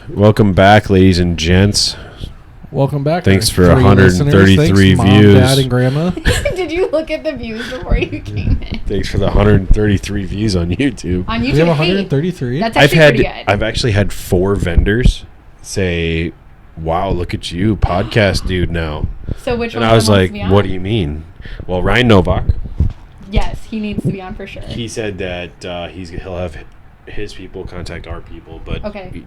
Welcome back, ladies and gents. Welcome back. Thanks for 133 Thanks, views. Mom, Dad, and Grandma. Did you look at the views before you came in? Thanks for the 133 views on YouTube. On YouTube, We have 133. That's actually pretty good. I've actually had 4 vendors say, "Wow, look at you, podcast dude now." So which one? And I was like, to be on? "What do you mean?" Well, Ryan Novak. Yes, he needs to be on for sure. He said that he'll have his people contact our people, but he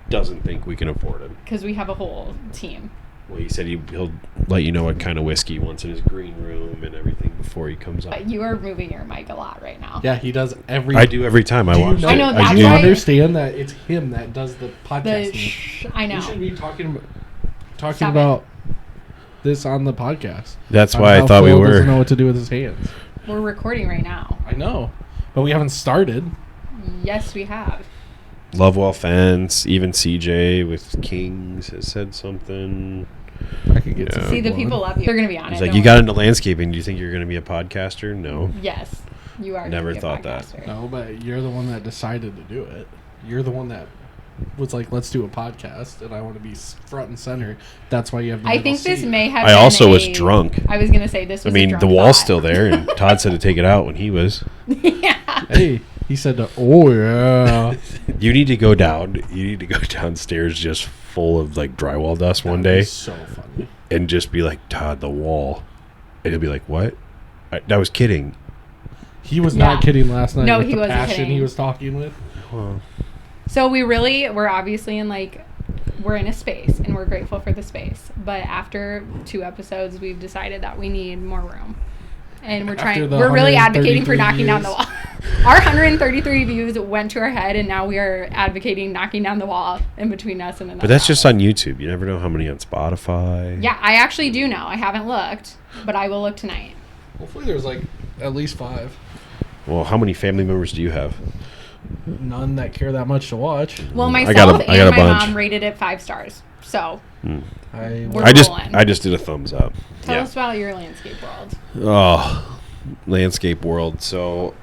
doesn't think we can afford it because we have a whole team. Well, he said he'll let you know what kind of whiskey he wants in his green room and everything before he comes up. You are moving your mic a lot right now. Yeah, he does I do every time I watch it. I know that's Do you why understand that it's him that does the podcast? I know. We should be talking about this on the podcast. That's why I thought we were. Doesn't know what to do with his hands. We're recording right now. I know, but we haven't started. Yes, we have. Lovewell fans, even CJ with Kings has said something. I could get See, the people love you. They're going to be on He's it. like, you got into landscaping. Do you think you're going to be a podcaster? No. Yes, you are. Never gonna be a thought that. podcaster. No, but you're the one that decided to do it. You're the one that was like, let's do a podcast, and I want to be front and center. That's why you have the I think this may have I also was drunk. I was going to say this was a drunk the wall's thought. still there, and Todd said to take it out when he was. Yeah. Hey, he said, oh, yeah. You need to go down. You need to go downstairs just full of like drywall dust one day. So funny. And just be like, Todd, the wall. And he'll be like, what? I was kidding. He was not kidding last night. No, with he the wasn't passion kidding. he was talking with. Well, So we're obviously we're in a space and we're grateful for the space. But after 2 episodes, we've decided that we need more room. And we're really advocating for knocking down the wall. Our 133 views went to our head, and now we are advocating knocking down the wall in between us and another. but that's just on YouTube. You never know how many on Spotify. Yeah, I actually do know. I haven't looked, but I will look tonight. Hopefully there's like at least 5. Well, how many family members do you have? None that care that much to watch. Well, I myself got a and my bunch. mom rated it 5 stars. So I we're I rolling. just did a thumbs up. Tell us about your landscape world. Oh, landscape world. So,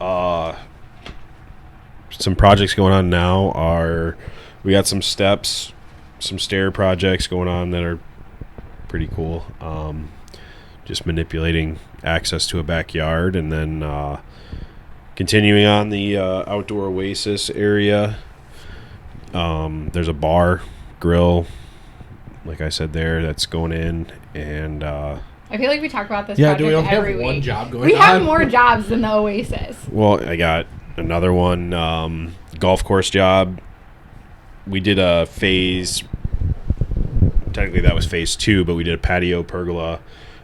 some projects going on now are we got some steps, some stair projects going on that are pretty cool. Just manipulating access to a backyard, and then continuing on the outdoor oasis area. There's a bar, grill, like I said there, that's going in, and I feel like we talk about this Yeah, project do we only every have week. one job going We have on? more jobs than the Oasis. well, I got another one, golf course job. We did a phase. Technically, that was phase 2, but we did a patio, pergola,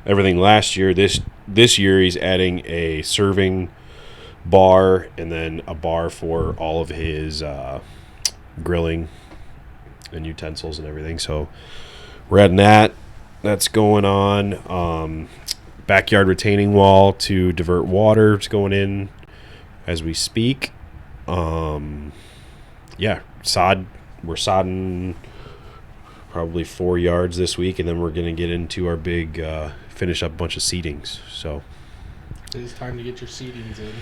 everything last year. This year, he's adding a serving bar and then a bar for all of his grilling and utensils and everything. So we're adding that. That's going on. Backyard retaining wall to divert water is going in as we speak. Sod. We're sodding probably 4 yards this week, and then we're going to get into our big finish up a bunch of seedings. So It's time to get your seedings in.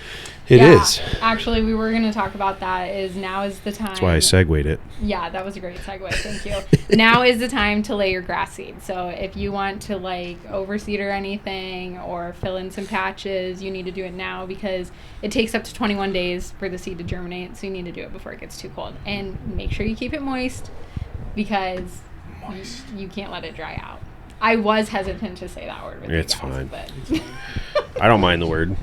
It is. Actually, we were going to talk about that. Now is the time. That's why I segued it. Yeah, that was a great segue. Thank you. Now is the time to lay your grass seed. So if you want to overseed or anything or fill in some patches, you need to do it now because it takes up to 21 days for the seed to germinate. So you need to do it before it gets too cold. And make sure you keep it moist because you can't let it dry out. I was hesitant to say that word with It's you guys, fine. But I don't mind the word.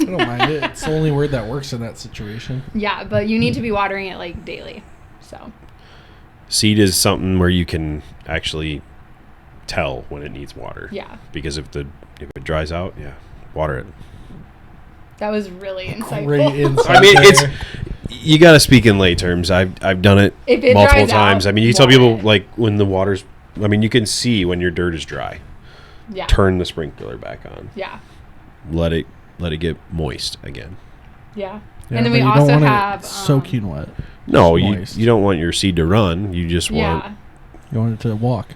I don't mind it. It's the only word that works in that situation. yeah, but you need to be watering it daily. So Seed is something where you can actually tell when it needs water. yeah, Because if it dries out, water it. that was really insightful. Great insight. I mean, there. you got to speak in lay terms. I've done it If it multiple dries times. out, I mean, you tell water people it. when the water's. I mean, you can see when your dirt is dry. Yeah. Turn the sprinkler back on. Yeah. Let it get moist again. Yeah. Yeah, And then but we you also don't want have it soaking wet. No, It's you moist. you don't want your seed to run. You just want Yeah. You want it to walk.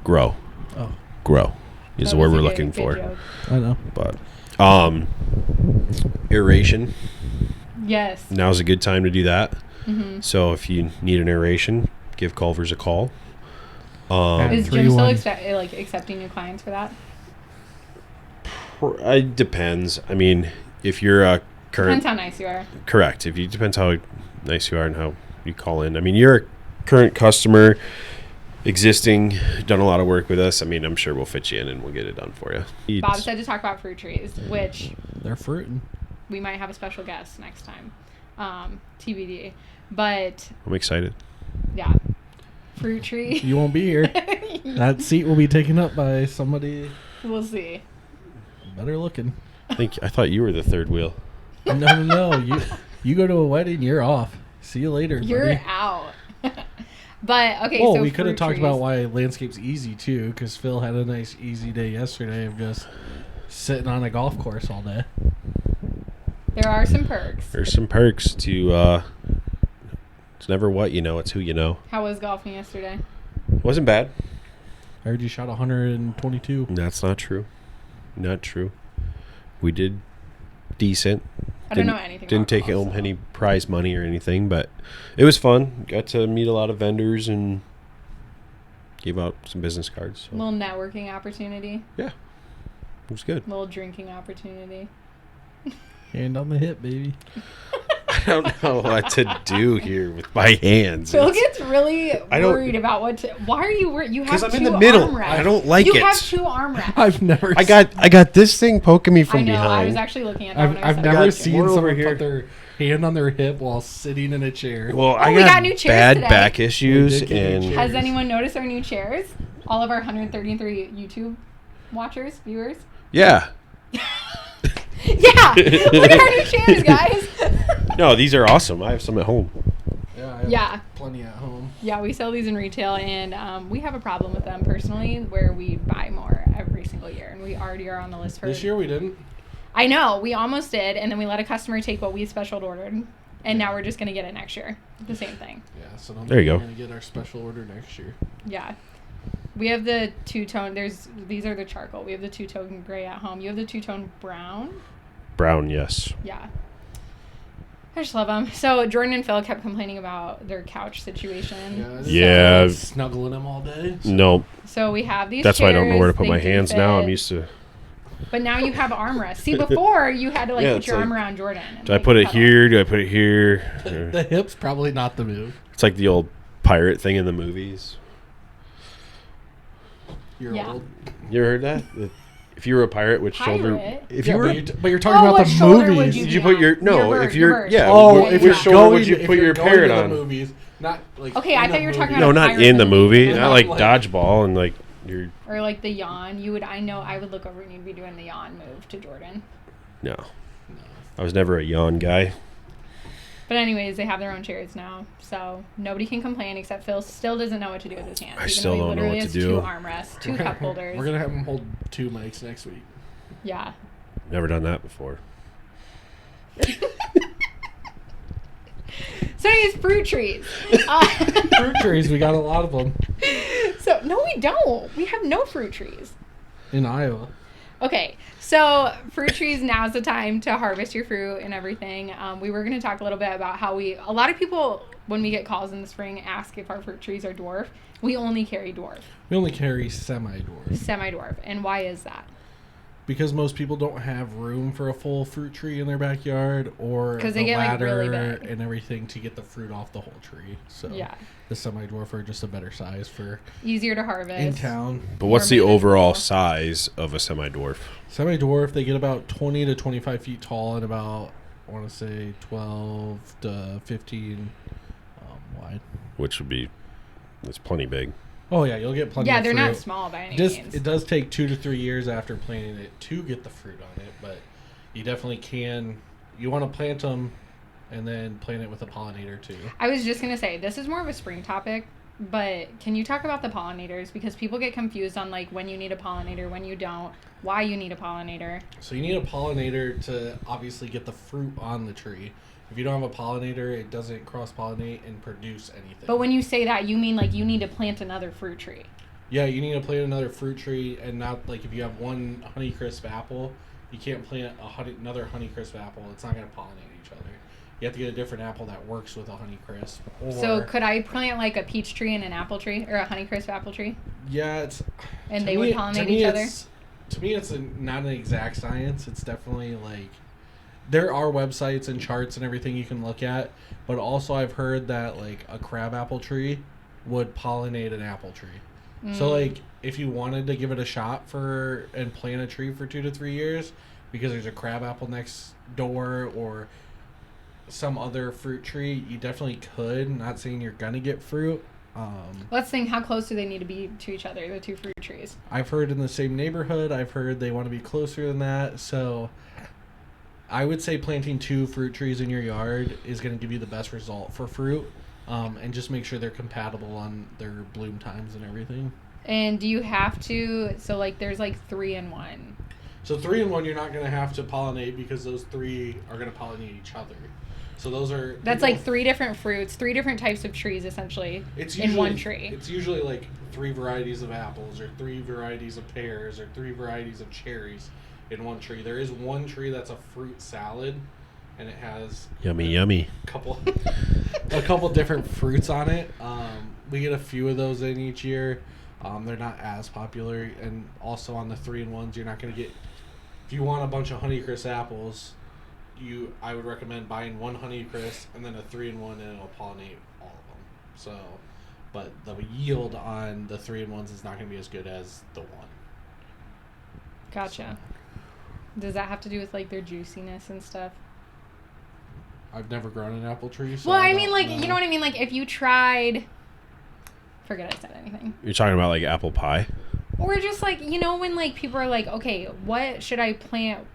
grow. Oh, Grow is That the word was a we're good- looking good for. joke. I know. But aeration. Yes. Now's a good time to do that. Mm-hmm. So if you need an aeration, give Culver's a call. Is Jim 3-1. still accepting new clients for that? It depends. I mean, if you're a current... Depends how nice you are. Correct. Depends how nice you are and how you call in. I mean, you're a current customer, existing, done a lot of work with us. I mean, I'm sure we'll fit you in and we'll get it done for you. Bob said to talk about fruit trees, which They're fruiting. we might have a special guest next time. TBD. But, I'm excited. yeah. Fruit tree. You won't be here. That seat will be taken up by somebody We'll see. better looking. I thought you were the third wheel. No. You go to a wedding, you're off. See you later, You're buddy. out. But, okay, Oh, so we could have fruit talked trees. about why landscape's easy, too, because Phil had a nice, easy day yesterday of just sitting on a golf course all day. There are some perks. There's some perks to... it's never what you know, it's who you know. How was golfing yesterday? Wasn't bad. I heard you shot 122. That's not true. Not true. We did decent. I don't know anything Didn't about take golf, home so. any prize money or anything, but it was fun. Got to meet a lot of vendors and gave out some business cards. So Little networking opportunity. it was good. Little drinking opportunity. Hand on the hip, baby. I don't know what to do here with my hands. Phil It's- gets really I don't- worried about what to... Why are you worried? You have 'Cause two I'm in the middle. armrests. I don't like you it. You have two armrests. I've never I got this thing poking me from I know. behind. I was actually looking at that when I I've was never got seen more over someone here. put their hand on their hip while sitting in a chair. Well, I we got, got new chairs bad today. back issues We did get new and chairs. Has anyone noticed our new chairs? All of our 133 YouTube watchers, viewers? yeah. Yeah! Look at our new chairs, guys! No, these are awesome. I have some at home. Yeah, I have Yeah. plenty at home. Yeah, we sell these in retail, and we have a problem with them personally where we buy more every single year, and we already are on the list for... This year we didn't. I know, we almost did, and then we let a customer take what we special ordered, and now we're just going to get it next year. The same thing. Yeah, so There you we're go. going to get our special order next year. Yeah. We have the two-tone... These are the charcoal. We have the two-tone gray at home. You have the two-tone brown? Brown, yes. Yeah. I just love them. So Jordan and Phil kept complaining about their couch situation. Yeah. Snuggling them all day. No, So we have these that's why I don't know where to chairs. put They my do hands now. I'm fit. used to. But now you have armrests. See, before you had to Yeah, put it's your like, arm around Jordan. And, Do I like, put it cuddle. here? Do I put it here? The hip's probably not the move. It's like the old pirate thing in the movies. You're Yeah. old. You ever heard that? If you were a pirate, which shoulder? Pirate? If Yeah, you were, but you're talking about what the shoulder would movies. you did you be put on? your no? Your If bird, you're your bird. yeah, Oh, wh- if which you're shoulder going, would you if put you're your going parrot to the on? movies, not like Okay, I in thought a you were talking movie. No, about not pirate in the movie. movie. Not like Like- dodgeball and like you're Or like the yawn. I would look over and you'd be doing the yawn move to Jordan. no. I was never a yawn guy. But anyways, they have their own chairs now, so nobody can complain except Phil still doesn't know what to do with his hands. I even still though he don't know literally what has to do. Two armrests, two cup holders. We're gonna have him hold 2 mics next week. Yeah. Never done that before. So anyways, fruit trees. Fruit trees, we got a lot of them So no, we don't. We have no fruit trees. in Iowa. Okay, so fruit trees, now's the time to harvest your fruit and everything. We were going to talk a little bit about how a lot of people, when we get calls in the spring, ask if our fruit trees are dwarf. We only carry dwarf, We only carry semi-dwarf semi-dwarf. And why is that? because most people don't have room for a full fruit tree in their backyard or 'Cause the they get, like, really ladder big. and everything to get the fruit off the whole tree. So Yeah. the semi-dwarf are just a better size for Easier to harvest. in town. But what's the More overall manageable. size of a semi-dwarf? Semi-dwarf, they get about 20 to 25 feet tall and about, I want to say, 12 to 15 wide. Which would be, it's plenty big. Oh, yeah, you'll get plenty Yeah, of they're fruit. not small by any Just means. it does take 2 to 3 years after planting it to get the fruit on it, but you definitely can. You want to plant them and then plant it with a pollinator too. I was just going to say, this is more of a spring topic, but can you talk about the pollinators? Because people get confused on like when you need a pollinator, when you don't, why you need a pollinator. So you need a pollinator to obviously get the fruit on the tree. If you don't have a pollinator, it doesn't cross-pollinate and produce anything. But when you say that, you mean like you need to plant another fruit tree. Yeah, you need to plant another fruit tree, and not like if you have one Honeycrisp apple, you can't plant another Honeycrisp apple. It's not going to pollinate each other. you have to get a different apple that works with a Honeycrisp. Or, So could I plant like a peach tree and an apple tree, or a Honeycrisp apple tree? yeah, it's And they would pollinate each other? To me, it's not an exact science. It's definitely like there are websites and charts and everything you can look at, but also I've heard that like a crabapple tree would pollinate an apple tree. So like if you wanted to give it a shot and plant a tree for 2 to 3 years because there's a crabapple next door or some other fruit tree, you definitely could. Not saying you're gonna get fruit. Let's think, how close do they need to be to each other, the two fruit trees? I've heard in the same neighborhood. I've heard they want to be closer than that. So I would say planting 2 fruit trees in your yard is going to give you the best result for fruit. And just make sure they're compatible on their bloom times and everything. And do you have to, so like there's like 3 in 1. So 3 in 1 you're not going to have to pollinate because those 3 are going to pollinate each other. So that's like 3 different fruits, 3 different types of trees essentially in one tree. It's usually like 3 varieties of apples or 3 varieties of pears or 3 varieties of cherries in one tree. There is one tree that's a fruit salad, and it has Yummy. a couple different fruits on it. We get a few of those in each year. They're not as popular, and also on the 3 in 1s, you're not going to get. If you want a bunch of Honeycrisp apples, I would recommend buying 1 Honeycrisp and then a 3 in 1, and it'll pollinate all of them. So, but the yield on the 3 in 1s is not going to be as good as the 1. Gotcha. Does that have to do with like their juiciness and stuff? I've never grown an apple tree. So well, I mean, like, you know what I mean? Like, if you tried. Forget I said anything. You're talking about like apple pie? Or just like, when like people are like, okay, what should I plant?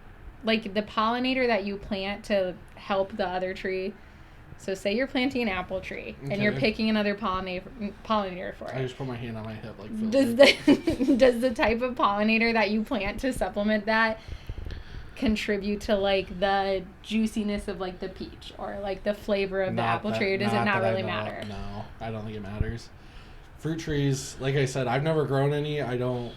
Like the pollinator that you plant to help the other tree. So say you're planting an apple tree and you're picking another pollinator for it. I just put my hand on my head like does the type of pollinator that you plant to supplement that contribute to like the juiciness of like the peach or like the flavor of the apple tree, or does it not really matter? No, I don't think it matters. Fruit trees, like I said, I've never grown any. I don't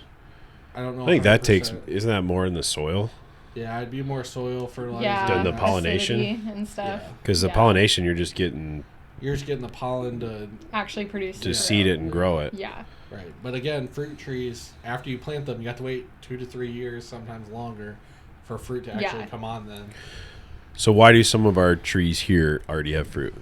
know. I think that isn't that more in the soil? Yeah, I'd be more soil fertilizer than the pollination and stuff. Because the pollination, you're just getting the pollen to actually produce to seed it and grow it. Yeah. Right, but again, fruit trees, after you plant them, you have to wait 2 to 3 years, sometimes longer, for fruit to actually come on. Then. So why do some of our trees here already have fruit?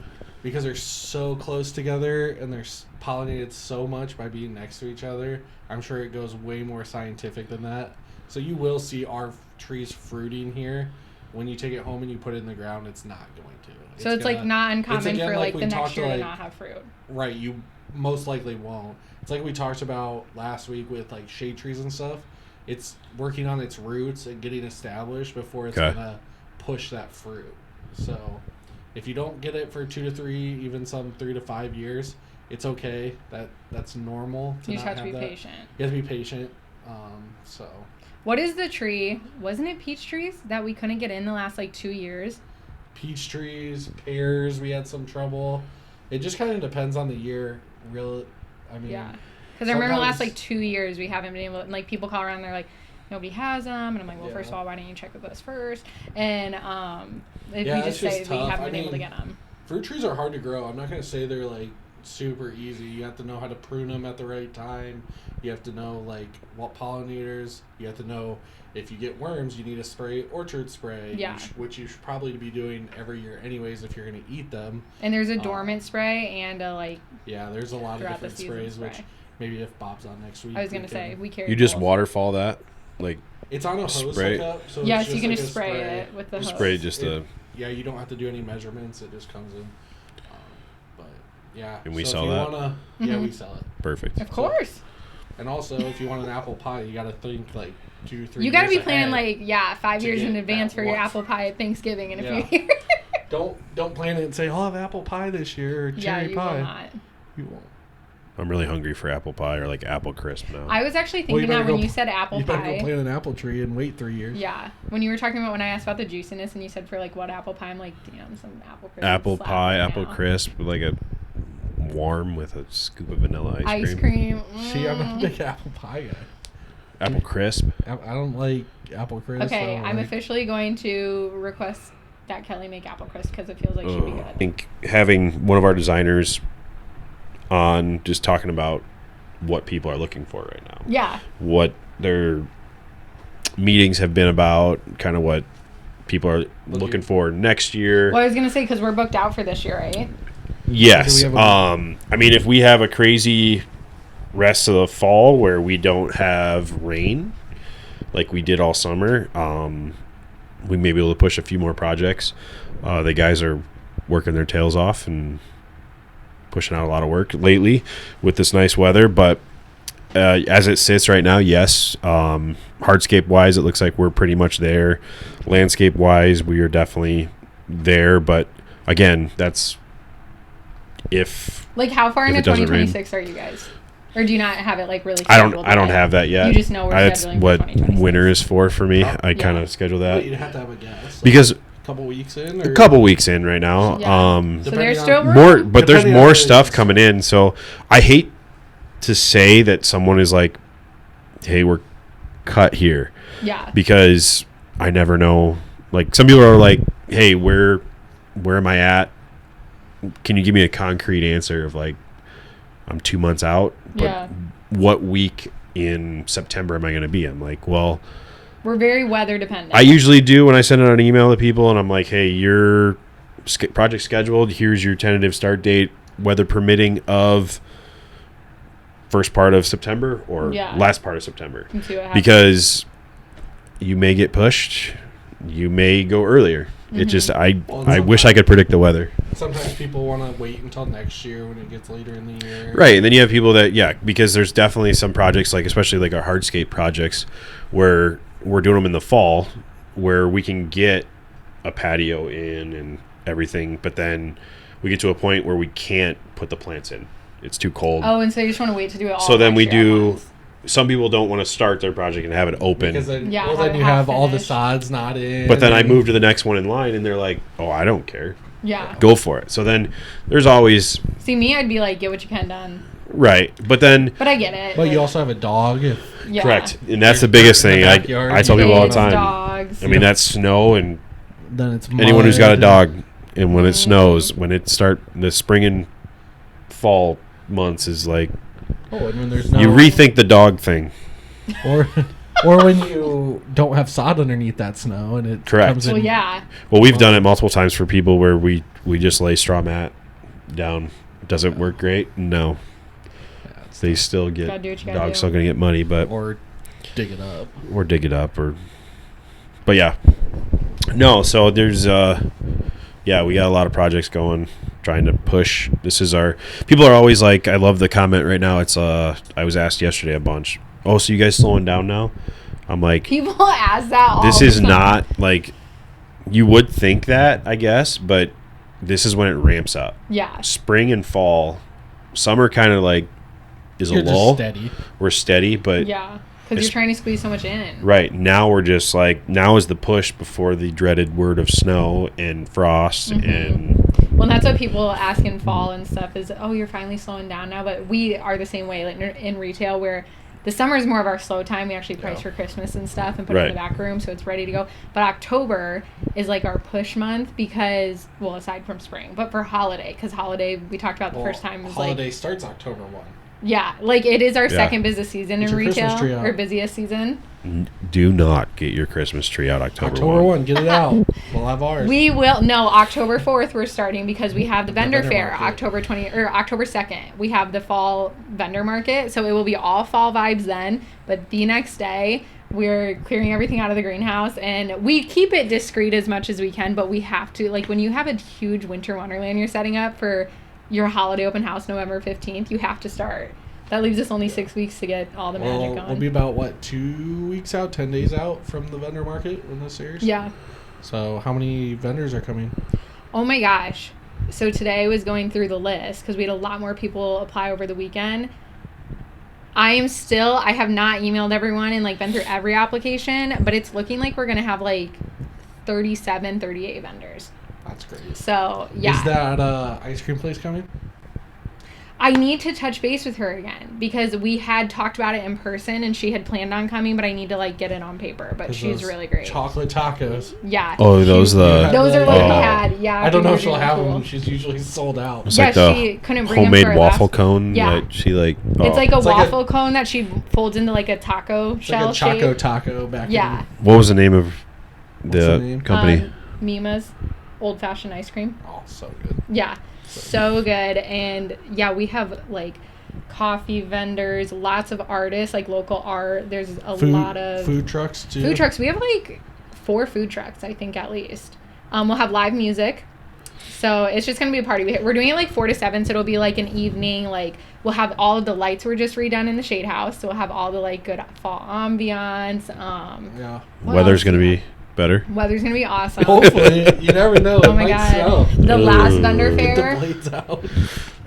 Because they're so close together and they're pollinated so much by being next to each other. I'm sure it goes way more scientific than that. So you will see our trees fruiting here. When you take it home and you put it in the ground, it's not going to. So it's like not uncommon for like the next year to like, not have fruit. Right, you most likely won't. It's like we talked about last week with like shade trees and stuff. It's working on its roots and getting established before it's gonna push that fruit. So if you don't get it for 2 to 3, even some 3 to 5 years, it's okay. That's normal. You just have to be patient. You have to be patient. So. What is the tree? Wasn't it peach trees that we couldn't get in the last like 2 years? Peach trees, pears, we had some trouble. It just kind of depends on the year. Yeah. Because I remember the last like 2 years we haven't been able to, like people call around and they're like, nobody has them. And I'm like, well, first of all, why don't you check with us first? And if we just say we haven't been able to get them. Fruit trees are hard to grow. I'm not going to say they're like super easy. You have to know how to prune them at the right time. You have to know like what pollinators. You have to know if you get worms, you need a spray orchard spray. Yeah. Which you should probably be doing every year anyways if you're going to eat them. And there's a dormant spray and a like. Yeah, there's a lot of different sprays, which maybe if Bob's on next week. I was going to say, we carry. You just waterfall that? Like it's on a hose hookup. So yes, you can just spray it with the hose. Spray just the. Yeah, you don't have to do any measurements. It just comes in. But yeah. And we sell that? Yeah, we sell it. Perfect. Of course. And also, if you want an apple pie, you got to think like 2, 3 years You got to be planning ahead 5 years in advance for your apple pie at Thanksgiving in a few years. Don't plan it and say, I'll have apple pie this year or cherry pie. Will not. You won't. I'm really hungry for apple pie or like apple crisp now. I was actually thinking that when you said apple pie. You better go plant an apple tree and wait 3 years. Yeah. When you were talking about when I asked about the juiciness and you said for like what apple pie, I'm like, damn, some apple crisp. Apple pie, apple crisp, like a warm with a scoop of vanilla ice cream. See, I'm not a big apple pie guy. Apple crisp? I don't like apple crisp. Okay, I'm officially going to request that Kelly make apple crisp because it feels like she'd be I good. think having one of our designers on just talking about what people are looking for right now. Yeah. What their meetings have been about, kind of what people are looking for next year. Well, I was gonna say because we're booked out for this year, right? Yes. Do we have I mean, if we have a crazy rest of the fall where we don't have rain like we did all summer, we may be able to push a few more projects. The guys are working their tails off and pushing out a lot of work lately with this nice weather. But as it sits right now, yes, hardscape wise, it looks like we're pretty much there. Landscape wise, we are definitely there. But again, that's if Like, how far If into it doesn't rain. 2026 are you guys? Or do you not have it like really? I don't scheduled yet? have that yet. You just know we're That's scheduling for what 2026. winter is for me. Oh, I kind yeah. of schedule But that you'd have to have a guess. Like, because a couple weeks in, or a couple weeks in right now. Yeah. So Depending there's on- still room. More, but there's Depending on more what it stuff is. coming in. So I hate to say that someone is like, "Hey, we're cut here," Yeah. because I never know. Like some people are like, "Hey, where am I at? Can you give me a concrete answer of like, I'm 2 months out, but Yeah. what week in September am I going to be?" I'm like, well, We're very weather dependent. I usually do when I send out an email to people and I'm like, hey, your project scheduled. Here's your tentative start date, weather permitting, of first part of September or Yeah. last part of September. And see what happens. Because you may get pushed. You may go earlier. It just, I wish I could predict the weather. sometimes people want to wait until next year when it gets later in the year. Right, and then you have people that, yeah, because there's definitely some projects, like especially like our hardscape projects, where we're doing them in the fall, where we can get a patio in and everything, but then we get to a point where we can't put the plants in. It's too cold. Oh, and so you just want to wait to do it all. So then we next year at do. once. Some people don't want to start their project and have it open. Because then, Yeah, well, have then it you half have all the finished. sods not in. But then I and- move to the next one in line, and they're like, "Oh, I don't care. Yeah. Go for it." So then there's always See, me, I'd be like, get what you can done. right, but then But I get it. But you like, also have a dog. yeah. correct, and that's the biggest In the thing. I backyard. tell people all the Pigs, time. Dogs. I mean, that's snow, and Then it's anyone who's got a mud. dog, and when it snows, when it start the spring and fall months is like Oh, and when there's no you rethink the dog thing. or when you don't have sod underneath that snow and it Correct. comes in. Well, yeah. Well, we've done it multiple times for people where we just lay straw mat down. Does it work great? No. Yeah, it's- They still get Gotta do what you gotta dogs do. still gonna get muddy, but or dig it up. or dig it up but yeah. No, so there's yeah, we got a lot of projects going, trying to push. This is our people are always like, I love the comment right now. It's I was asked yesterday a bunch. Oh, so you guys slowing down now? I'm like, People ask that all this the is time. not like you would think that, I guess, but this is when it ramps up. Yeah. Spring and fall, summer kind of like is You're a just lull. steady. We're steady, but Yeah. Because It's- you're trying to squeeze so much in. right now we're just like, now is the push before the dreaded word of snow and frost and Well, that's what people ask in fall and stuff is, oh, you're finally slowing down now. But we are the same way, like in retail, where the summer is more of our slow time. We actually price for Christmas and stuff and put it in the Right. back room so it's ready to go. But October is like our push month because, well, aside from spring, but for holiday, because holiday, we talked about the Well, first time, was holiday like, starts October 1. yeah, like it is our Yeah. second busiest season Get in your Christmas retail, tree out. or busiest season. do not get your Christmas tree out October, October 1. 1, get it out. We'll have ours. We will no October 4th we're starting because we have the vendor vendor fair market. October 20 or October 2nd. We have the fall vendor market, so it will be all fall vibes then, but the next day we're clearing everything out of the greenhouse and we keep it discreet as much as we can, but we have to, like, when you have a huge winter wonderland you're setting up for your holiday open house November 15th, you have to start. That leaves us only 6 weeks to get all the magic Well, going. we'll be about, what, 2 weeks out, 10 days out from the vendor market when this airs? Yeah. So how many vendors are coming? Oh my gosh. So today I was going through the list because we had a lot more people apply over the weekend. I have not emailed everyone and like been through every application, but it's looking like we're going to have like 37, 38 vendors. That's great. So yeah. Is that ice cream place coming? I need to touch base with her again because we had talked about it in person and she had planned on coming, but I need to like get it on paper. But she's really great. Chocolate tacos. Yeah. Oh, those those are what we had. Yeah. I don't know if she'll have them. She's usually sold out. It's yeah, like the she couldn't bring homemade them for waffle last... cone. Yeah. That she like. Oh. It's like a It's like waffle cone that she folds into like a taco shell like a Choco shape. Taco back Yeah. What was the name of What's the the name? company? Mima's old fashioned ice cream. Oh, so good. Yeah. So good. And yeah, we have like coffee vendors, lots of artists, like local art. There's a lot of food trucks too. food trucks. We have like 4 food trucks, I think, at least. We'll have live music. So it's just going to be a party. We're doing it like 4 to 7, so it'll be like an evening. Like we'll have all of the lights were just redone in the Shade House. So we'll have all the like good fall ambiance. Yeah. Weather's gonna be better. Weather's going to be awesome. Hopefully, you never know. Oh It my might God. snow. The last vendor Get the fair. blades out.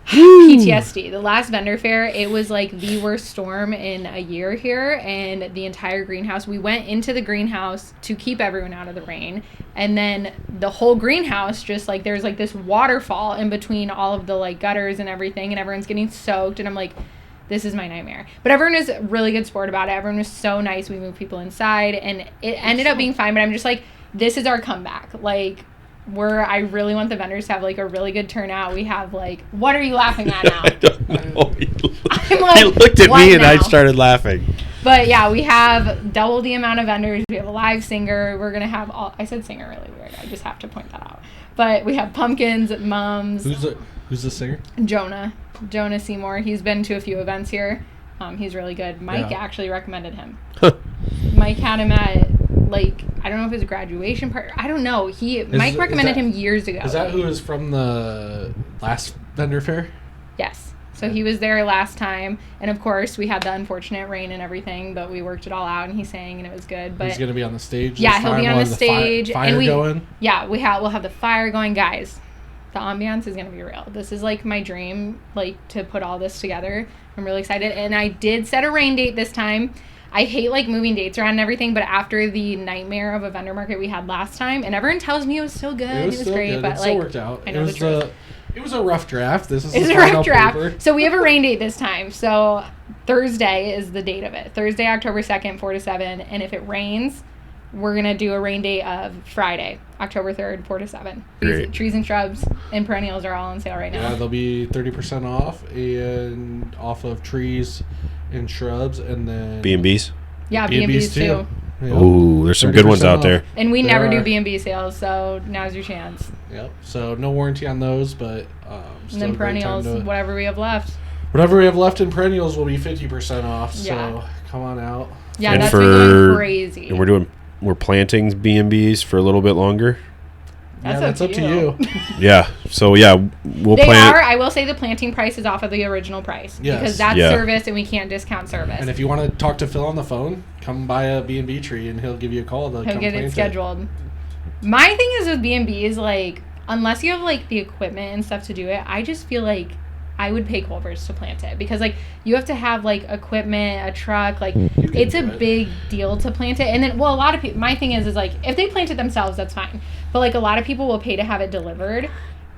PTSD. The last vendor fair, it was like the worst storm in a year here, and the entire greenhouse. We went into the greenhouse to keep everyone out of the rain, and then the whole greenhouse just like there's like this waterfall in between all of the like gutters and everything, and everyone's getting soaked, and I'm like, this is my nightmare. But everyone was really good sport about it. Everyone was so nice. We moved people inside, and it ended up being fine. But I'm just like, this is our comeback. Like. I really want the vendors to have like a really good turnout. We have like, what are you laughing at now? I don't know. I'm like, He looked at what me and I now? started laughing. But yeah, we have double the amount of vendors. We have a live singer. We're gonna have all. I said singer really weird. I just have to point that out. But we have pumpkins, mums. Who's the singer? Jonah Seymour. He's been to a few events here. He's really good. Mike actually recommended him. Mike had him at like, I don't know if it was a graduation party. I don't know. Mike recommended him years ago. Is that who was from the last vendor fair? Yes. So he was there last time, and of course we had the unfortunate rain and everything, but we worked it all out, and he sang, and it was good. But he's gonna be on the stage. Yeah, this he'll time. be on We'll the have stage, fire and going. Yeah, we'll have the fire going, guys. The ambiance is gonna be real. This is like my dream, like to put all this together. I'm really excited, and I did set a rain date this time. I hate like moving dates around and everything, but after the nightmare of a vendor market we had last time, and everyone tells me it was still good, it was great, good. but it like still worked out. I know the truth. It was a rough draft. This is It's the a rough final draft. paper. So we have a rain date this time. So Thursday is the date of it. Thursday, October 2nd, 4 to 7. And if it rains, we're going to do a rain date of Friday, October 3rd, 4 to 7. Trees and shrubs and perennials are all on sale right now. Yeah, they'll be 30% off and off of trees and shrubs, and then B&Bs. Yeah, B&Bs too. Yep. Ooh, there's some good ones 30% out off. there. And we There never do are. B&B sales, so now's your chance. Yep. So no warranty on those, but And still then a great time perennials, whatever we have left. whatever we have left in perennials will be 50% off. Yeah. So come on out. Yeah, And that's been going crazy. And we're planting B&Bs for a little bit longer. That's up to you. Yeah. So yeah, we'll They plant. are. I will say the planting price is off of the original price Yes. because that's Yeah. service and we can't discount service. And if you want to talk to Phil on the phone, come by a B&B tree and he'll give you a call to He'll come get plant it scheduled. My thing is with B&Bs, like, unless you have, like, the equipment and stuff to do it, I just feel like I would pay Culver's to plant it. Because, like, you have to have, like, equipment, a truck. Like, it's a big deal to plant it. And then, well, a lot of people, my thing is, like, if they plant it themselves, that's fine. But, like, a lot of people will pay to have it delivered.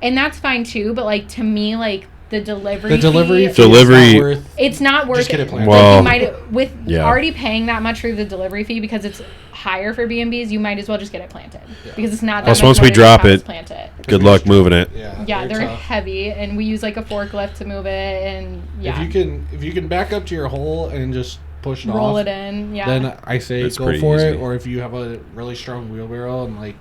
And that's fine, too. But, like, to me, like, the delivery Delivery fee, it's not worth Just get it planted. Well, like you might with yeah. already paying that much for the delivery fee because it's higher for B&Bs, you might as well just get it planted because it's not that Plus, much once more we to drop have us it, plant it. Good luck moving it. Yeah, they're tough. heavy, and we use like a forklift to move it, and yeah, If you can back up to your hole and just push it roll off, it in. Yeah, then I say That's go pretty for easy. it. Or if you have a really strong wheelbarrow and like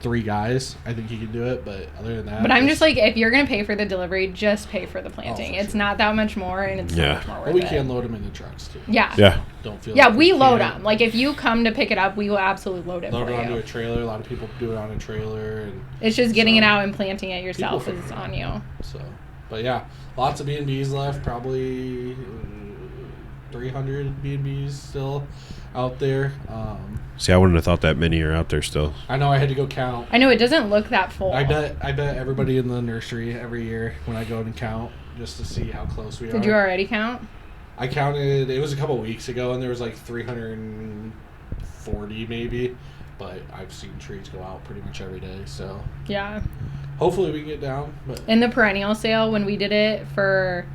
3 guys, I think you can do it. But other than that, but I'm just like, if you're gonna pay for the delivery, just pay for the planting. for it's sure. not that much more, and it's so Yeah. much more worth But we it. can load them in the trucks too. Yeah. Yeah. Don't feel. Yeah, like we load can't. them. Like if you come to pick it up, we will absolutely load it Load for it onto you. a trailer. A lot of people do it on a trailer, and It's just getting So, it out and planting it yourself people is on you. so. But yeah, lots of B&Bs left. Probably 300 B&Bs still out there. See, I wouldn't have thought that many are out there still. I know I had to go count. I know it doesn't look that full. I bet everybody in the nursery every year when I go and count just to see how close we are. Did you already count? I counted. It was a couple weeks ago, and there was like 340 maybe. But I've seen trees go out pretty much every day, so Yeah. hopefully we can get down. But In the perennial sale, when we did it for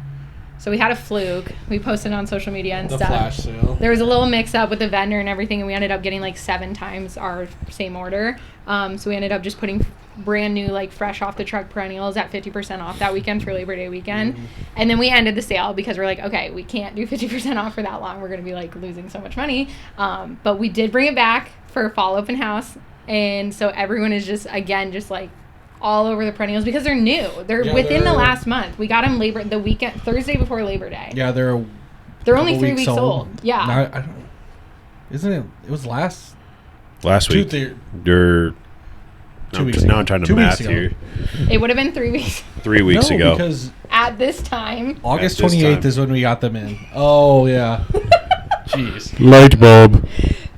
So we had a fluke. We posted on social media and The stuff. flash sale. There was a little mix-up with the vendor and everything, and we ended up getting like 7 times our same order. So we ended up just putting brand new, like fresh off the truck perennials at 50% off that weekend for Labor Day weekend. And then we ended the sale because we're like, okay, we can't do 50% off for that long. We're going to be like losing so much money. But we did bring it back for fall open house. And so everyone is just, again, just like all over the perennials because they're new. They're within the last month. We got them the weekend, Thursday before Labor Day. Yeah, they're only 3 weeks old. Yeah. No, I don't. Isn't it? It was last week. They're 2 weeks ago. Now I'm trying to 2 weeks math ago. here. It would have been 3 weeks. 3 weeks No, ago. because At this time. August At this 28th time. is when we got them in. Oh yeah. Jeez. Light bulb.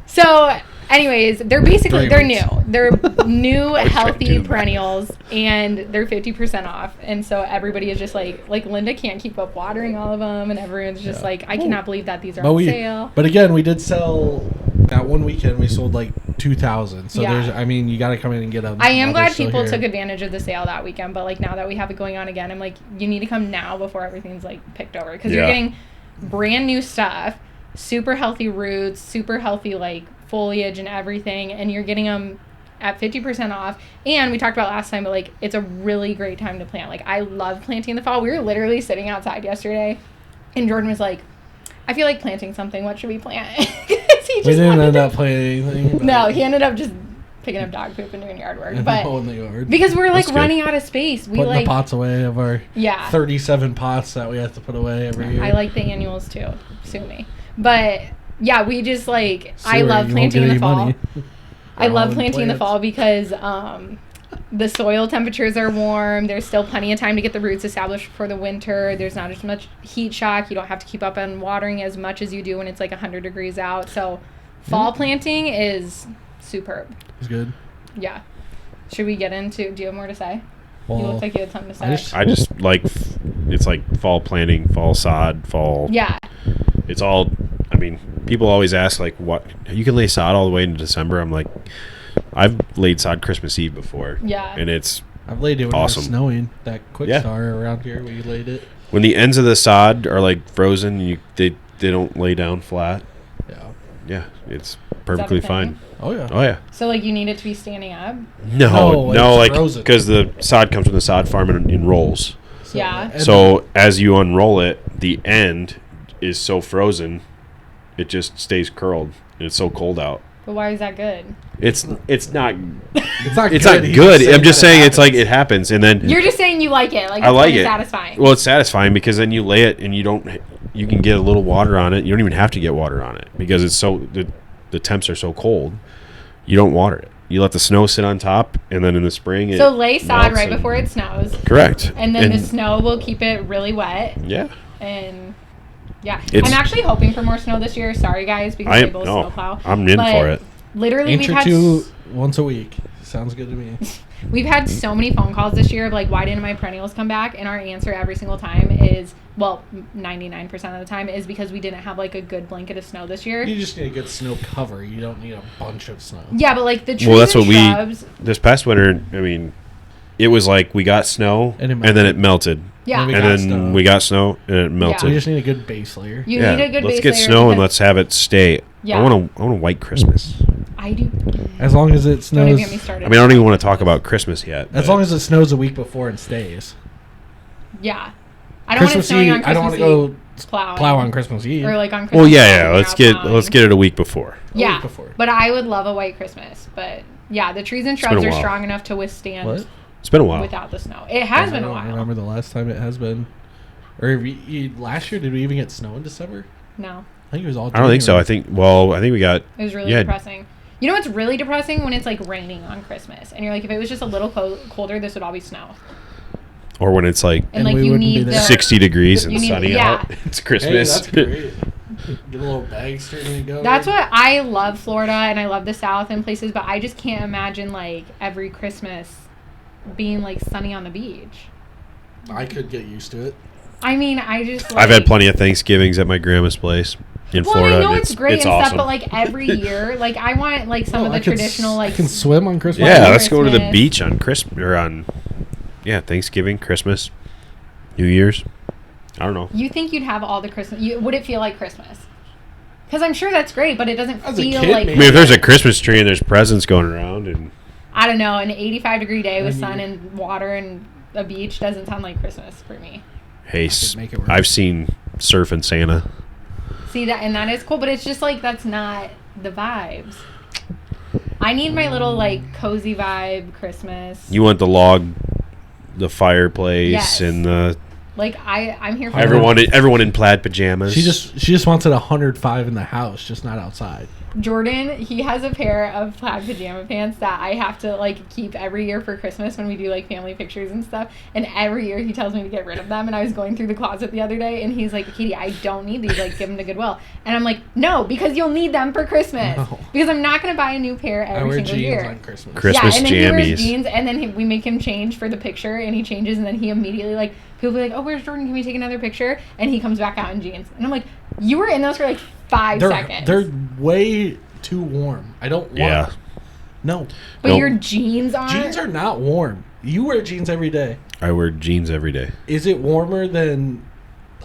So, anyways, they're 3 they're weeks. new. They're new, I was trying to healthy do that. perennials, and they're 50% off. And so everybody is just like Linda can't keep up watering all of them, and everyone's just like, I cannot believe that these are on sale. But again, we did sell that one weekend. We sold like 2,000. So Yeah. you got to come in and get them. I am glad people took advantage of the sale that weekend, but like now that we have it going on again, I'm like, you need to come now before everything's like picked over because you're Yeah. getting brand new stuff, super healthy roots, super healthy like foliage and everything, and you're getting them at 50% off. And we talked about last time, but like it's a really great time to plant. Like I love planting in the fall. We were literally sitting outside yesterday, and Jordan was like, I feel like planting something. What should we plant? We didn't end up planting anything. No, he ended up just picking up dog poop and doing yard work. But in the yard. because we're like That's good. running out of space, we Putting like the pots away of our yeah. 37 pots that we have to put away every year. I like the annuals too. Sue me. But yeah, we just like I Sure, love you won't planting get in the any fall. money. I love All in planting in the plants. fall because the soil temperatures are warm. There's still plenty of time to get the roots established for the winter. There's not as much heat shock. You don't have to keep up on watering as much as you do when it's like 100 degrees out. So fall planting is superb. It's good. Yeah. Should we get into? Do you have more to say? Well, You look like you had something to say. I just like it's like fall planting, fall sod, fall. Yeah. It's all. I mean, people always ask like, what you can lay sod all the way into December. I'm like, I've laid sod Christmas Eve before. Yeah. And it's I've laid it when Awesome. it was snowing. That quick Yeah. star around here, we laid it. when the ends of the sod are like frozen, they don't lay down flat. Yeah. Yeah, it's Is that a perfectly thing? fine. Oh yeah. Oh yeah. So like you need it to be standing up. No, No, it's like frozen. because the sod comes from the sod farm in rolls. Yeah. and So as you unroll it, the end is so frozen, it just stays curled. And it's so cold out. But why is that good? It's not it's not it's good. not He's good. just I'm just that saying it it's like happens. it happens, and then You're just saying you like it. Like I it's like kinda it. satisfying. Well, it's satisfying because then you lay it and you can get a little water on it. You don't even have to get water on it because it's so the temps are so cold. You don't water it. You let the snow sit on top, and then in the spring So lay sod melts right and- before it snows. Correct. And then the snow will keep it really wet. Yeah. And yeah. It's- I'm actually hoping for more snow this year. Sorry guys, because I they am both no. snowplow. I'm in But for it. Literally Inch we've or had two once a week. Sounds good to me. we've had so many phone calls this year of like, why didn't my perennials come back? And our answer every single time is, well, 99% of the time is because we didn't have like a good blanket of snow this year. You just need a good snow cover. You don't need a bunch of snow. Yeah, but like the trees Well, that's and what shrubs. this past winter. I mean, it was like we got snow And it and then it melted, Yeah. We and got then snow. we got snow and it melted. So we just need a good base layer. You yeah, need a good let's base get layer snow and because let's have it stay. Yeah. I want a white Christmas. I do. As long as it Don't snows. even get me started. I mean, I don't even want to talk about Christmas yet. As but- long as it snows a week before and stays. Yeah. I don't want it Christmas snowing Eve. on I don't want Christmas to Eve. go Plowing. plow on Christmas Eve. Or like on Christmas Well, Eve, yeah. when Let's you're get out let's plowing. get it a week before. Yeah, week before. but I would love a white Christmas. But yeah, the trees and been shrubs a are while. strong enough to withstand What? It's been a while. without the snow. It has been a I while. don't remember the last time it has been. Or last year, did we even get snow in December? No, I think it was all. I don't think so. I think we got it was really Yeah. depressing. You know what's really depressing when it's like raining on Christmas, and you're like, if it was just a little colder, this would all be snow. or when it's like And And like we you wouldn't need be the there. 60 degrees and You need- sunny yeah. out. It's Hey, Christmas. that's great. Get a little bag starting to go. That's what I love Florida and I love the South and places, but I just can't imagine like every Christmas being like sunny on the beach. I could get used to it. I mean, I just like, I've had plenty of Thanksgivings at my grandma's place in well, Florida. I know and it's great and awesome. stuff, but like every year, like I want like some Oh, of the I could traditional like I can swim on Christmas. yeah, on let's go to the Christmas. beach on Christmas or on Thanksgiving, Christmas, New Year's. I don't know. You think you'd have all the Christmas? Would it feel like Christmas? Because I'm sure that's great, but it doesn't As a feel kid, like. maybe. I mean, if there's a Christmas tree and there's presents going around, and I don't know. An 85-degree day with sun and water and a beach doesn't sound like Christmas for me. hey, make it work. I've seen Surf and Santa. See that, and that is cool, but it's just like that's not the vibes. I need my little like cozy vibe Christmas. You want the log, the fireplace, Yes. and the Like I'm here for everyone in plaid pajamas. She just wants it 105 in the house, just not outside. Jordan, he has a pair of plaid pajama pants that I have to like keep every year for Christmas when we do like family pictures and stuff. And every year he tells me to get rid of them. And I was going through the closet the other day and he's like, Katie, I don't need these. Like, give them to Goodwill. And I'm like, no, because you'll need them for Christmas. No. Because I'm not going to buy a new pair I every wear single jeans year. on Christmas. Christmas and then he wears jammies. jeans, and then we make him change for the picture, and he changes, and then he immediately like people be like, "Oh, where's Jordan? Can we take another picture?" And he comes back out in jeans, and I'm like, "You were in those for like 5 seconds." They're way too warm. I don't want Yeah. No. But Nope. your jeans aren't. Jeans are not warm. You wear jeans every day. I wear jeans every day. Is it warmer than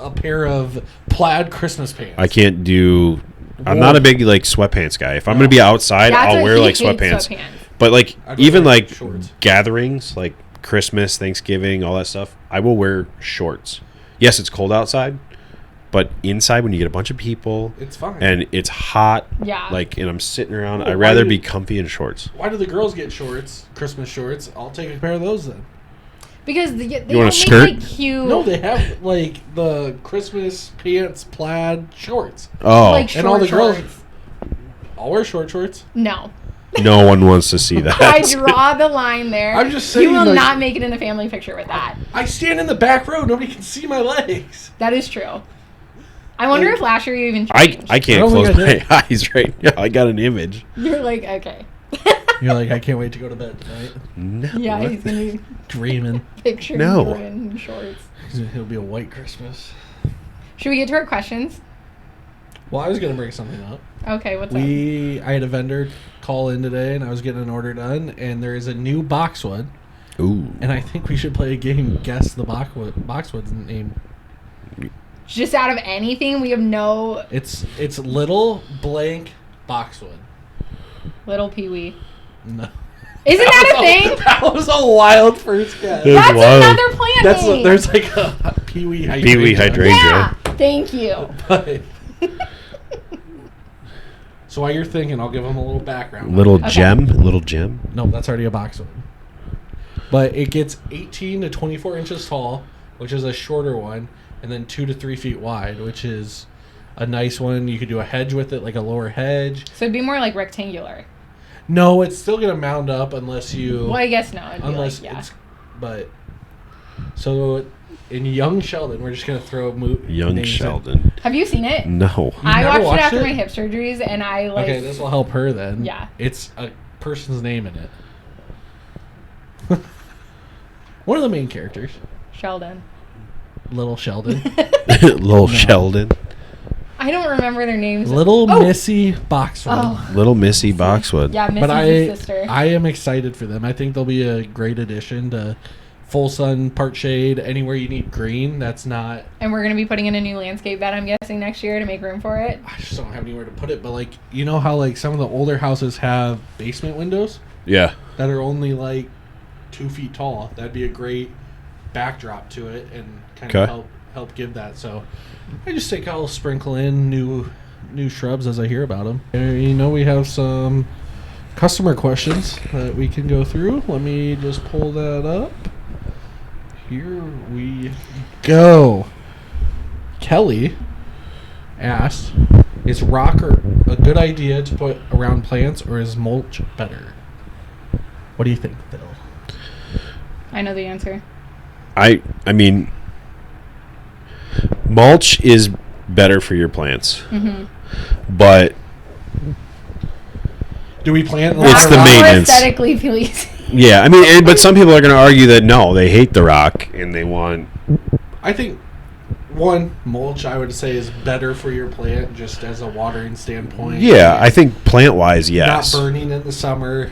a pair of plaid Christmas pants? I can't do. I'm not a big like sweatpants guy. If I'm gonna be outside, That's I'll what wear he like hates, sweatpants. But like I'd even wear like shorts. gatherings, like Christmas, Thanksgiving, all that stuff, I will wear shorts. Yes, it's cold outside, but inside when you get a bunch of people It's fine. and it's hot, Yeah. like, and I'm sitting around, Well, I'd why rather do- be comfy in shorts. Why do the girls get shorts, Christmas shorts? I'll take a pair of those then. Because they want a don't skirt? make like cute. No, they have like the Christmas pants, plaid shorts. Oh, like short And all the girls- shorts. I'll wear short shorts. No. no one wants to see that. I draw the line there. I'm just saying, You will like- not make it in the family picture with that. I stand in the back row. Nobody can see my legs. That is true. I wonder if last year you even I changed. can't I don't close think I did. my eyes right now. I got an image. You're like, okay. You're like, I can't wait to go to bed tonight. No. Yeah, what? he's going to Dreaming. picture No. Jordan in shorts. It'll be a white Christmas. Should we get to our questions? Well, I was gonna bring something up. Okay, what's up? I had a vendor call in today, and I was getting an order done, and there is a new boxwood, Ooh. and I think we should play a game. Guess the boxwood's name. Just out of anything, we have no It's little blank boxwood. little peewee. No. Isn't that a thing? That was a wild first guess. Yeah. That's Wow. another plant name. There's like a peewee hydrangea. Peewee hydrangea. Yeah, thank you. But- so while you're thinking, I'll give them a little background. Little Okay. gem. Little gem. No, that's already a boxwood. But it gets 18 to 24 inches tall, which is a shorter one, and then 2 to 3 feet wide, which is a nice one. You could do a hedge with it, like a lower hedge. So it'd be more like rectangular. No, it's still gonna mound up unless you. Well, I guess no. It'd be unless like, yeah. it's. But so in Young Sheldon, we're just gonna throw Young names in. Sheldon. Have you seen it? No. I never watched it watched after it? my hip surgeries, and I like. Okay, this will help her then. Yeah. It's a person's name in it. One of the main characters, Sheldon. Little Sheldon. Little Sheldon. I don't remember their names. Little Oh! Missy Boxwood. Oh, Little Missy Boxwood. yeah, Missy's But his sister. I am excited for them. I think they'll be a great addition to full sun, part shade, anywhere you need green. That's not. And we're gonna be putting in a new landscape bed, I'm guessing, next year to make room for it. I just don't have anywhere to put it. But like, you know how like some of the older houses have basement windows Yeah. that are only like 2 feet tall. That'd be a great backdrop to it and kind of Okay. help give that. So I just think I'll sprinkle in new shrubs as I hear about them. You know, we have some customer questions that we can go through. Let me just pull that up. Here we go. Kelly asked, is rocker a good idea to put around plants, or is mulch better? What do you think, Phil? I know the answer. I mean, mulch is better for your plants, Mm-hmm. but Do we plant? It's the More maintenance. aesthetically pleasing. yeah, I mean, but some people are going to argue that no, they hate the rock and they want. I think one mulch I would say is better for your plant just as a watering standpoint. Yeah, I think plant wise, yes. Not burning in the summer.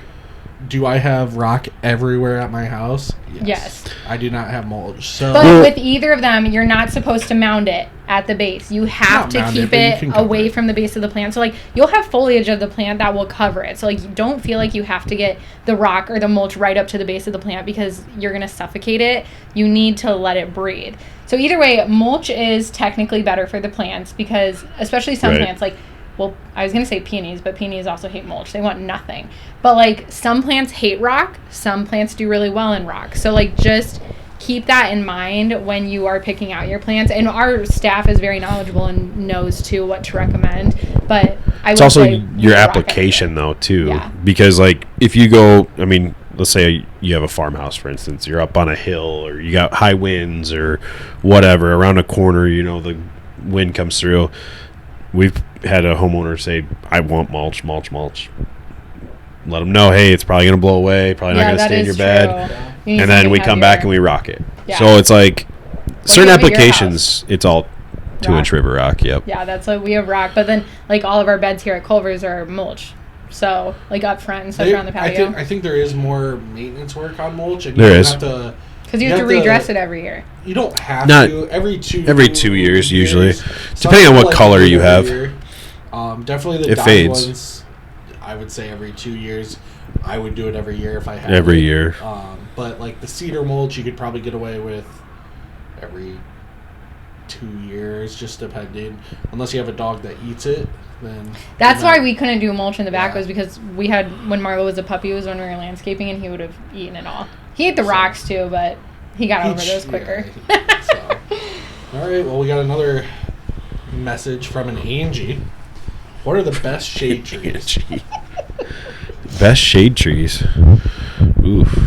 Do I have rock everywhere at my house? Yes. I do not have mulch. So But with either of them, you're not supposed to mound it at the base. You have to Not mound keep it, but you it can cover away it. from the base of the plant. So, like, you'll have foliage of the plant that will cover it. So, like, you don't feel like you have to get the rock or the mulch right up to the base of the plant because you're going to suffocate it. You need to let it breathe. So, either way, mulch is technically better for the plants because, especially some Right. plants, like, well, I was going to say peonies, but peonies also hate mulch. They want nothing. But, like, some plants hate rock. Some plants do really well in rock. So, like, just keep that in mind when you are picking out your plants. And our staff is very knowledgeable and knows, too, what to recommend. But I It's would also say your rock application, though, too. Yeah. Because, like, if you go, I mean, let's say you have a farmhouse, for instance. You're up on a hill or you got high winds or whatever. Around a corner, you know, the wind comes through. We've had a homeowner say, I want mulch. Let them know, hey, it's probably going to blow away. Probably not going to stay in your bed. And then we come back and we rock it. Yeah. So it's like certain over your applications, it's all 2-inch river rock. Yep. Yeah, that's what we have rock. But then, like, all of our beds here at Culver's are mulch. So, like, up front and stuff around the patio. I think there is more maintenance work on mulch. And There you is. Because you have to redress it every year. You don't have Not to. Every 2 years, usually. Some Depending on people what like color to do you it have. every year. Definitely the It dyed fades. ones, I would say every 2 years. I would do it every year if I had Every it. year. But like the cedar mulch, you could probably get away with every 2 years, just depending. Unless you have a dog that eats it, then That's why we couldn't do mulch in the back Yeah. was because we had, when Marlo was a puppy, was when we were landscaping, and he would have eaten it all. He ate the rocks, too, but he got over those quicker. So. All right, well, we got another message from an Angie. What are the best shade trees? Best shade trees. Oof.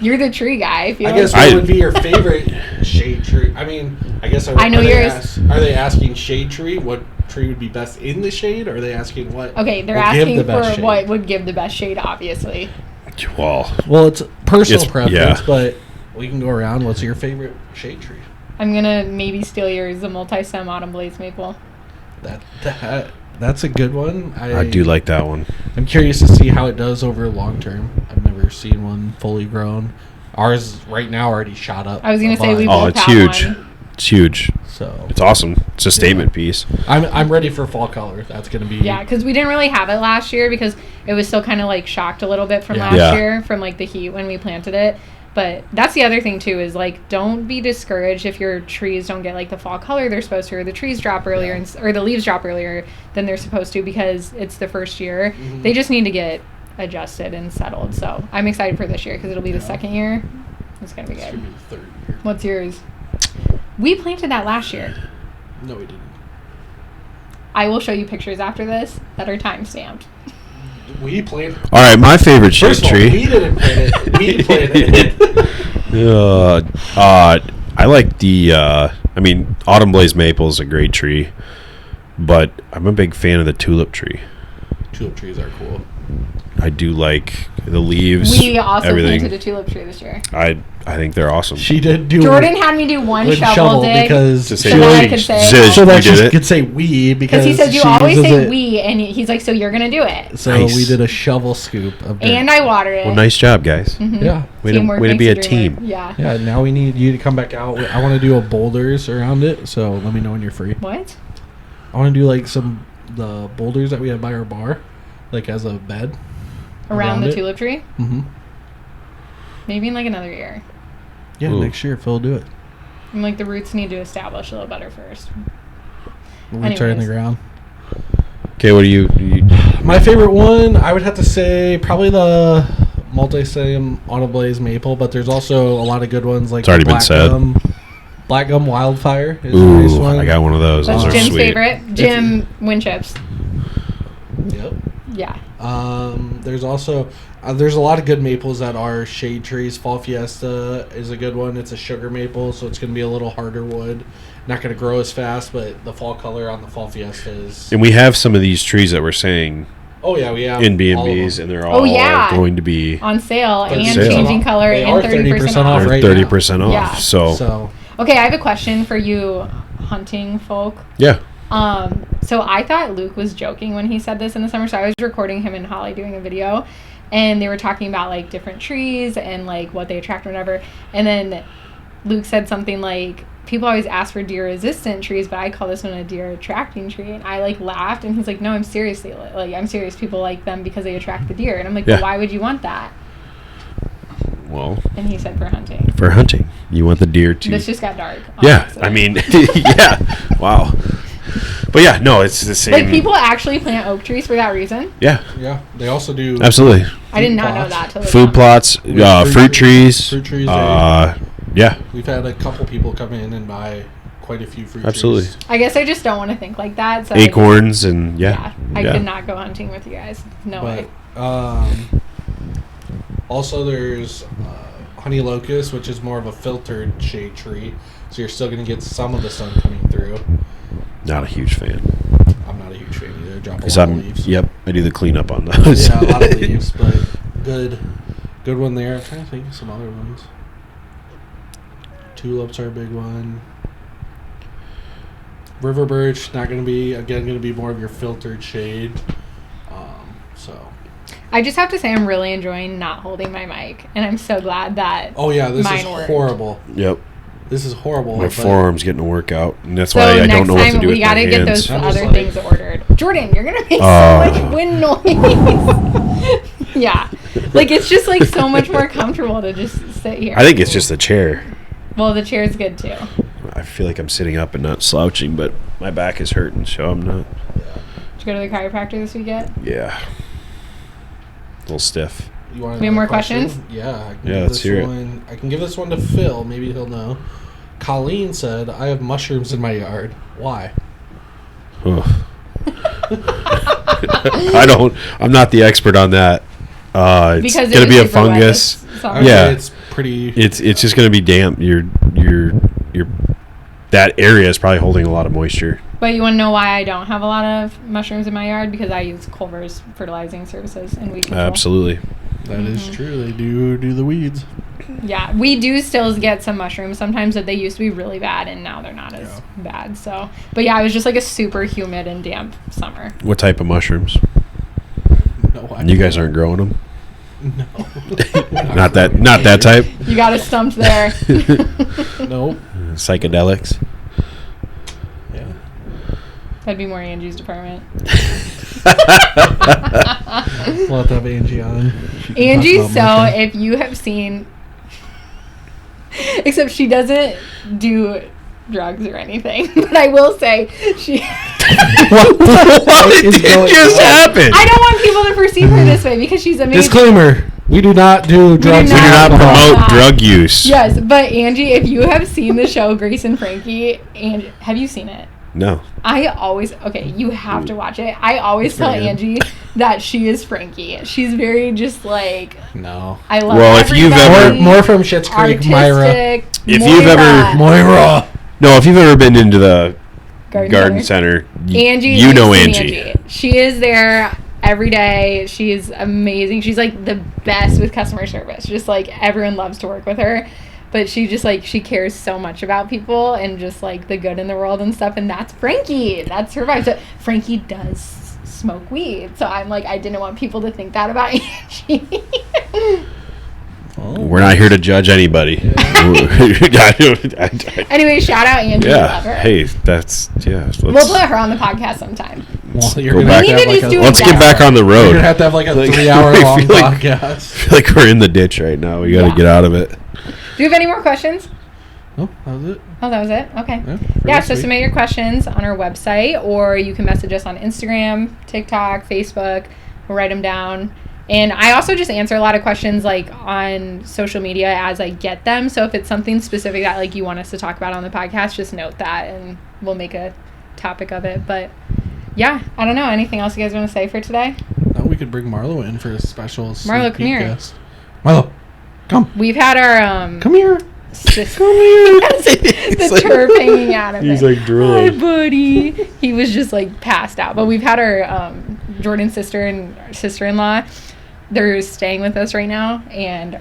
You're the tree guy. I feel I guess like. what would be your favorite shade tree? I mean, I guess I know yours. Are they asking shade tree? What tree would be best in the shade? Or are they asking what? Okay, they're will give asking the for best shade? what would give the best shade, obviously. Well, Well, it's personal It's- preference, yeah. but we can go around. What's your favorite shade tree? I'm going to maybe steal yours, the multi-stem autumn blaze maple. That's a good one. I do like that one. I'm curious to see how it does over long term. I've never seen one fully grown. Ours right now already shot up. I was gonna a say we bunch. Oh, both it's have huge. one. It's huge. So It's awesome. It's a statement piece. I'm ready for fall color. That's gonna be Yeah, because we didn't really have it last year because it was still kind of like shocked a little bit from Yeah. last Yeah. year from like the heat when we planted it. But that's the other thing too is like don't be discouraged if your trees don't get like the fall color they're supposed to, or the trees drop earlier or the leaves drop earlier than they're supposed to because it's the first year. Mhm. They just need to get adjusted and settled. So I'm excited for this year because it'll be the second year. It's gonna be It's good. gonna be the third year. What's yours? We planted that last year. No, we didn't. I will show you pictures after this that are time stamped. We planted. All right, my favorite shade First of all, tree. we didn't plant it. We planted it. I like the. I mean, autumn blaze maple is a great tree, but I'm a big fan of the tulip tree. Tulip trees are cool. I do like the leaves. We also everything. planted a tulip tree this year. I think they're awesome. She did do Jordan had me do one with shovel dig because To so say that I we- could say Ziz, so that we did she it. could say we because because he says you she always uses say it. we, and he's like, so you're gonna do it, So Nice. we did a shovel scoop of dirt. and I watered it. Well, nice job, guys. Mhm. Yeah. Way to makes be the a dream team. work. Yeah. Yeah, now we need you to come back out. I want to do a boulders around it, so let me know when you're free. What? I want to do like the boulders that we have by our bar, like as a bed. Around the it. tulip tree? Mm-hmm. Maybe in like another year. Yeah, Ooh. next year Phil will do it. And like the roots need to establish a little better first. Roots are in the Anyways. ground. Okay, what do you? My favorite one, I would have to say, probably the multi-stem auto blaze maple, but there's also a lot of good ones like It's already the been said. Black gum wildfire is a nice Ooh, one. I got one of those. That's Those are Jim's sweet. favorite. Jim wind chips. Yep. Yeah. There's also there's a lot of good maples that are shade trees. Fall Fiesta is a good one. It's a sugar maple, so it's going to be a little harder wood. Not going to grow as fast, but the fall color on the Fall Fiesta is. And we have some of these trees that we're saying Oh yeah, we have in B and all of B's, them. and they're all yeah. going to be On sale and 30% changing off. color They and are 30% 30% off. off right 30% off. Yeah. So, So Okay, I have a question for you hunting folk. yeah. So I thought Luke was joking when he said this in the summer. So I was recording him and Holly doing a video, and they were talking about like different trees and like what they attract or whatever. And then Luke said something like, people always ask for deer resistant trees, but I call this one a deer attracting tree. And I like laughed, and he's like, no, I'm serious. People like them because they attract the deer. And I'm like, Yeah. well, why would you want that? Well, And he said for hunting. for hunting, you want the deer to. This just got dark. Yeah, honestly. I mean, yeah, wow. But yeah, no, it's the same. Like, people actually plant oak trees for that reason. Yeah, Yeah, they also do absolutely. I did not know plots. that till Food plots, fruit trees. Fruit trees. Yeah, We've had a couple people come in and buy quite a few fruit absolutely. trees. I guess I just don't want to think like that. So Acorns and I could not go hunting with you guys. No way. Also, there's honey locust, which is more of a filtered shade tree, so you're still going to get some of the sun coming through. Not a huge fan. I'm not a huge fan either. Drop a Because lot of leaves. Yep, I do the cleanup on those. Yeah, a lot of leaves, but good one there. I'm trying to think of some other ones. Tulips are a big one. River birch, not going to be more of your filtered shade. So. I just have to say I'm really enjoying not holding my mic, and I'm so glad that. Oh yeah, this mine is worked. horrible. Yep, This is horrible. my but- forearm's getting a workout, and that's So why I next don't know what to time do with we my gotta get hands. those I'm just other like- things ordered. Jordan, you're gonna make so much wind noise. Yeah, like it's just like so much more comfortable to just sit here. I think it's just the chair. Well, the chair's good too. I feel like I'm sitting up and not slouching, but my back is hurting, so I'm not. Did you go to the chiropractor this weekend? Yeah, a little stiff. You want We have another more question? questions? Yeah. I can Yeah, give let's this hear it. one, I can give this one to Phil. Maybe he'll know. Colleen said, I have mushrooms in my yard. Why? Ugh. I'm not the expert on that. It's Because gonna it be was a super wet fungus. this summer. I mean, Yeah. It's pretty. It's just gonna be damp. Your that area is probably holding a lot of moisture. But you want to know why I don't have a lot of mushrooms in my yard? Because I use Culver's fertilizing services and weed control. Absolutely. That is true. They do the weeds. Yeah, we do still get some mushrooms sometimes that they used to be really bad and now they're not as bad. So, but yeah, it was just like a super humid and damp summer. What type of mushrooms? No, You guys aren't growing them. No. Not that type. You got us stumped there. Nope. Psychedelics. Yeah. That'd be more Angie's department. We'll have to have Angie on. She can Angie, talk so about mushrooms. if you have seen, except she doesn't do drugs or anything, but I will say she. What is going just on? happened? I don't want people to perceive her this way because she's amazing. Disclaimer: we do not do drugs. We do not No. promote drug use. Yes, but Angie, if you have seen the show Grace and Frankie, and have you seen it? No. You have to watch it. I always tell pretty good. Angie that she is Frankie. She's very just like, No. I love Well, if you've everybody, More from Schitt's Creek, Myra. artistic, If you've ever- Moira. No, if you've ever been into the Garden garden Center. center, Angie, you know you've seen Angie. She is there every day. She's amazing. She's like the best with customer service. Just like everyone loves to work with her. But she just like, she cares so much about people and just like the good in the world and stuff. And that's Frankie. That's her vibe. So Frankie does smoke weed. So I'm like, I didn't want people to think that about Angie. We're not here to judge anybody. Anyway, shout out Angie. I love her. Yeah. Hey, that's Let's, We'll put her on the podcast sometime. Well, you're Go gonna back. have to We have need to like do a, it let's get back on the You're road. gonna have to have like a Like, 3-hour I long feel like- podcast. I feel like we're in the ditch right now. We got to Yeah. get out of it. Do you have any more questions? No, that was it. Oh, that was it? Okay. Yeah, Yeah, for so this submit your questions on our website, or you can message us on Instagram, TikTok, Facebook. We'll write them down. And I also just answer a lot of questions like on social media as I get them. So if it's something specific that like you want us to talk about on the podcast, just note that and we'll make a topic of it. But yeah, I don't know. Anything else you guys want to say for today? Now we could bring Marlo in for a special. Marlo, come here. Guest. Marlo, come. We've had our Come here. the turf hanging out of He's it. like Hi, drooling. buddy. He was just like passed out. But we've had our Jordan's sister and sister-in-law. They're staying with us right now, and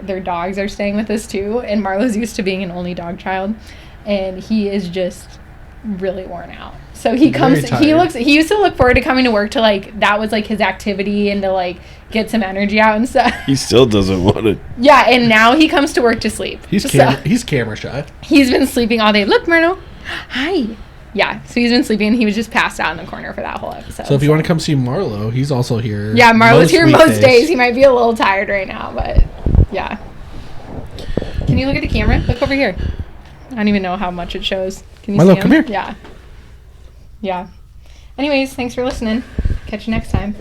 their dogs are staying with us too. And Marlo's used to being an only dog child, and he is just really worn out. So he Very tired. he used to look forward to coming to work to like, that was like his activity and to like get some energy out and stuff. He still doesn't want to. Yeah, and now he comes to work to sleep. He's camera shy. He's been sleeping all day. Look, Myrtle. Hi. Yeah, so he's been sleeping. He was just passed out in the corner for that whole episode. So if you want to come see Marlo, he's also here. Yeah, Marlo's here most weekdays. days. He might be a little tired right now, but yeah. Can you look at the camera? Look over here. I don't even know how much it shows. Can you Marlo, see him? come here. Yeah. Yeah. Anyways, thanks for listening. Catch you next time.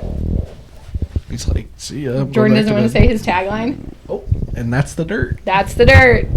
He's like, see ya. Jordan doesn't want to say his tagline. Oh, and that's the dirt. That's the dirt.